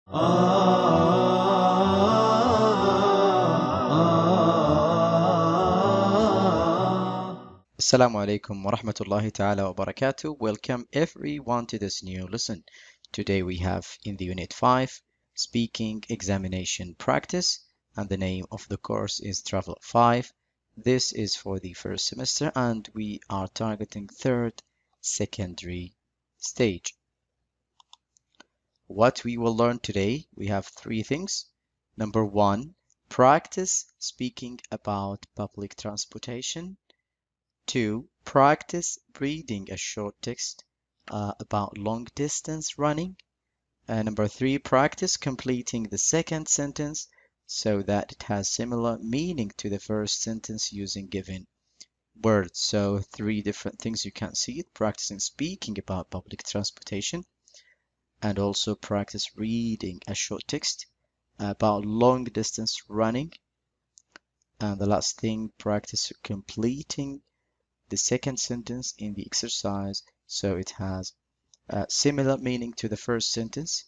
Assalamu alaikum wa rahmatullahi ta'ala wa barakatuh. Welcome everyone to this new lesson. Today we have in the Unit 5 Speaking Examination Practice, and the name of the course is Travel 5. This is for the first semester and we are targeting third secondary stage. What we will learn today, we have three things. Number one, practice speaking about public transportation. 2. Practice reading a short text about long distance running. Number 3. Practice completing the second sentence so that it has similar meaning to the first sentence using given words. So three different things you can see it. Practicing speaking about public transportation, and also practice reading a short text about long distance running. And the last thing, practice completing the second sentence in the exercise so it has similar meaning to the first sentence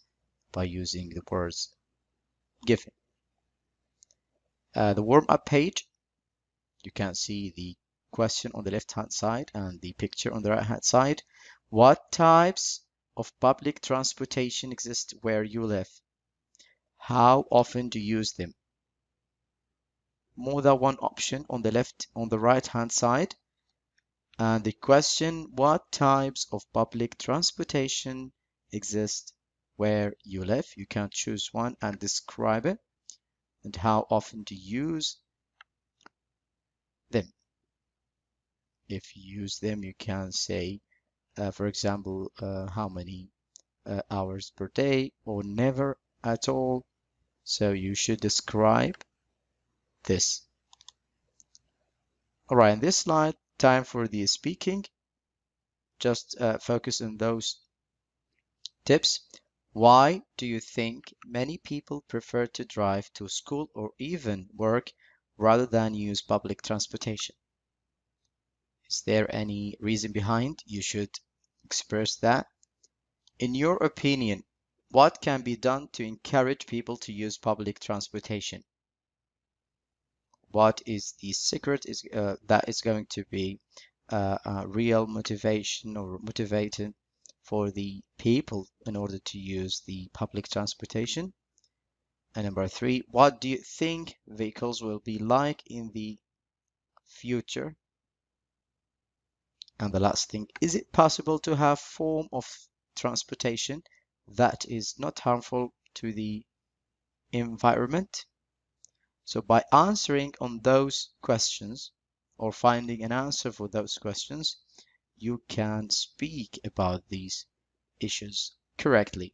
by using the words given. The warm-up page, you can see the question on the left-hand side and the picture on the right-hand side. What types of public transportation exist where you live? How often do you use them? More than one option on the right-hand side. And the question, what types of public transportation exist where you live? You can choose one and describe it. And how often do you use them? If you use them, you can say, for example, how many hours per day or never at all. So you should describe this. All right, in this slide, time for the speaking. Just focus on those tips. Why do you think many people prefer to drive to school or even work rather than use public transportation? Is there any reason behind? You should express that. In your opinion, what can be done to encourage people to use public transportation? What is the secret that is going to be a real motivation or motivating for the people in order to use the public transportation? And number 3, what do you think vehicles will be like in the future? And the last thing, is it possible to have form of transportation that is not harmful to the environment? So by answering on those questions or finding an answer for those questions, you can speak about these issues correctly.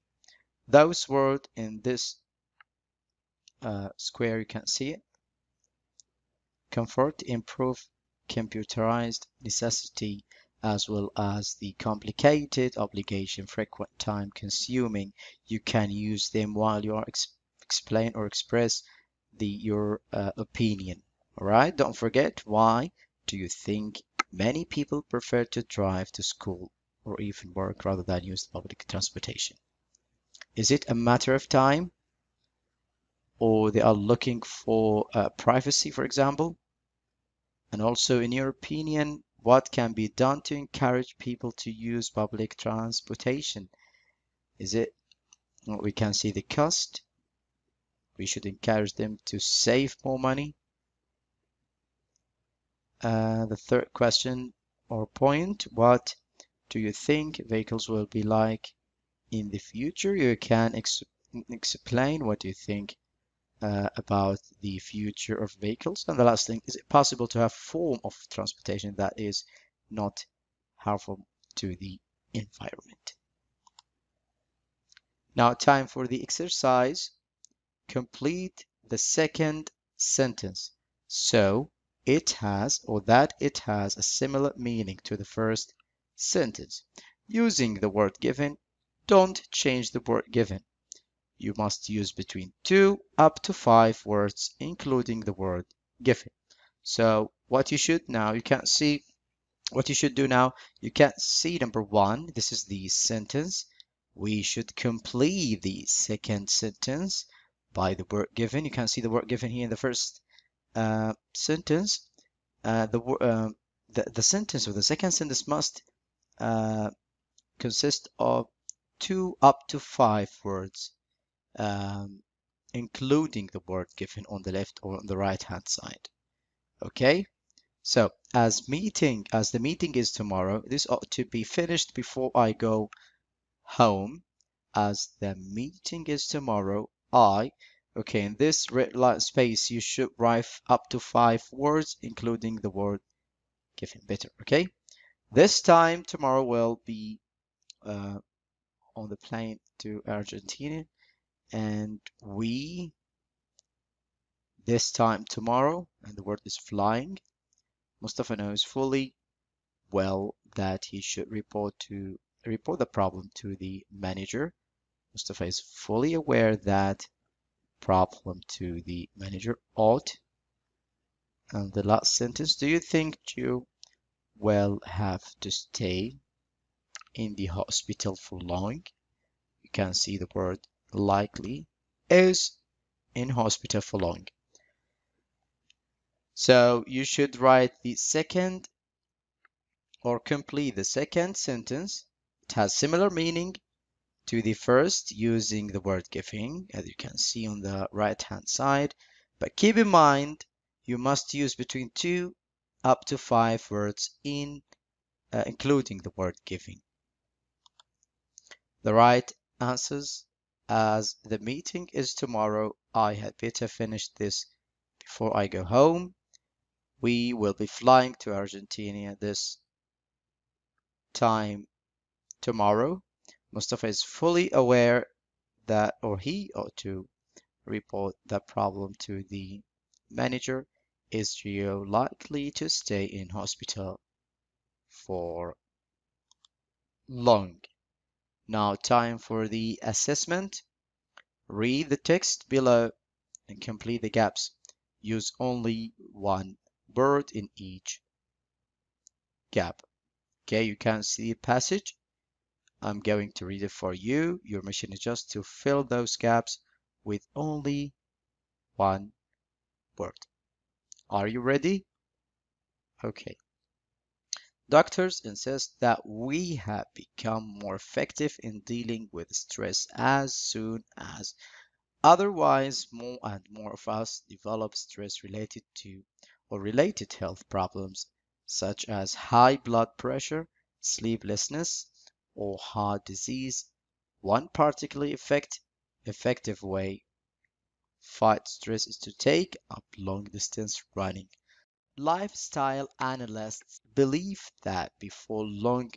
Those words in this square, you can see it. Comfort, improve, computerized, necessity, as well as the complicated, obligation, frequent, time consuming. You can use them while you are explain or express your opinion. All right, don't forget, why do you think many people prefer to drive to school or even work rather than use public transportation? Is it a matter of time, or they are looking for privacy, for example? And also, in your opinion, what can be done to encourage people to use public transportation? Is it, well, we can see the cost. We should encourage them to save more money. The third question or point, what do you think vehicles will be like in the future? You can explain what you think about the future of vehicles. And the last thing, is it possible to have form of transportation that is not harmful to the environment? Now, time for the exercise. Complete the second sentence so it has, or that it has, a similar meaning to the first sentence. Using the word given, don't change the word given. You must use between 2 up to 5 words, including the word given. So what you should now, you can see what you should do now. You can see number 1, this is the sentence. we should complete the second sentence by the word given. You can see the word given here in the first sentence. The sentence or the second sentence must consist of 2 up to 5 words, including the word given on the left or on the right hand side. Okay, so as the meeting is tomorrow, this ought to be finished before I go home. As the meeting is tomorrow, okay, in this red line space, you should write up to 5 words, including the word given. Better, okay? This time tomorrow will be on the plane to Argentina, and this time tomorrow, and the word is flying. Mustafa knows fully well that he should report the problem to the manager. Mustafa is fully aware that problem to the manager ought. And the last sentence, do you think you will have to stay in the hospital for long? You can see the word likely is in hospital for long. So you should write the second or complete the second sentence. It has similar meaning to the first using the word giving, as you can see on the right hand side. But keep in mind, you must use between 2 up to 5 words including the word giving. The right answers: as the meeting is tomorrow, I had better finish this before I go home. We will be flying to Argentina this time tomorrow. Mustafa is fully aware that, or he ought to report the problem to the manager. Is Gio likely to stay in hospital for long? Now time for the assessment. Read the text below and complete the gaps. Use only one word in each gap. Okay, you can see a passage. I'm going to read it for you. Your mission is just to fill those gaps with only one word. Are you ready? Okay. Doctors insist that we have become more effective in dealing with stress as soon as otherwise more and more of us develop stress related to or related health problems such as high blood pressure, sleeplessness, or heart disease. One particularly effective way fight stress is to take up long distance running. Lifestyle analysts believe that before long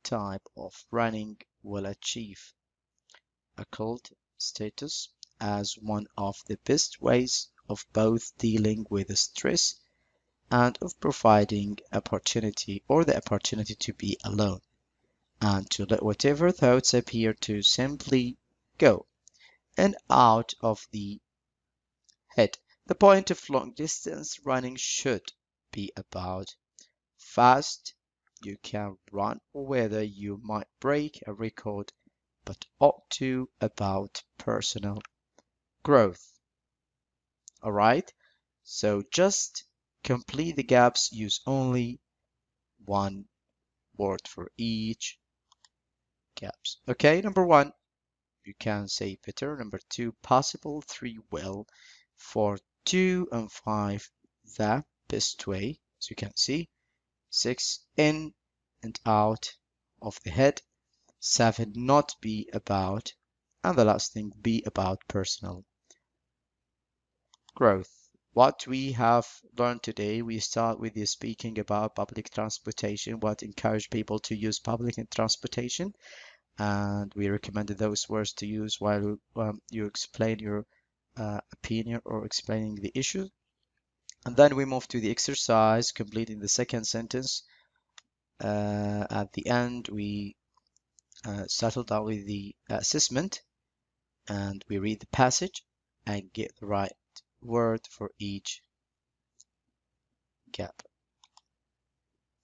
type of running will achieve a cult status as one of the best ways of both dealing with stress and of providing opportunity or the opportunity to be alone and to let whatever thoughts appear to simply go and out of the head. The point of long distance running should be about fast you can run or whether you might break a record, but ought to about personal growth. All right, so just complete the gaps, use only one word for each gaps. Okay, number 1, you can say better. Number 2, possible. 3, well. 4, 2 and 5, the best way, as you can see. 6, in and out of the head. 7, not be about. And the last thing, be about personal growth. What we have learned today, we start with the speaking about public transportation, what encourage people to use public transportation. And we recommended those words to use while you explain your opinion or explaining the issue. And then we move to the exercise, completing the second sentence. At the end, we settle down with the assessment and we read the passage and get the right word for each gap.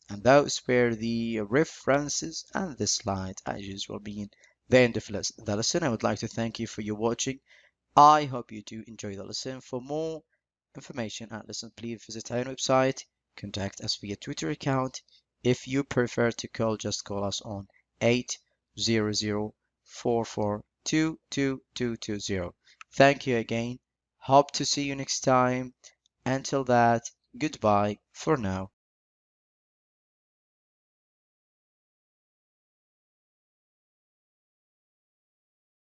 And those were the references and the slides as usual being the end of the lesson. I would like to thank you for your watching. I hope you do enjoy the lesson. For more information and lesson, please visit our website, contact us via Twitter account. If you prefer to call, just call us on 800-4422-2220. Thank you again. Hope to see you next time. Until that, goodbye for now.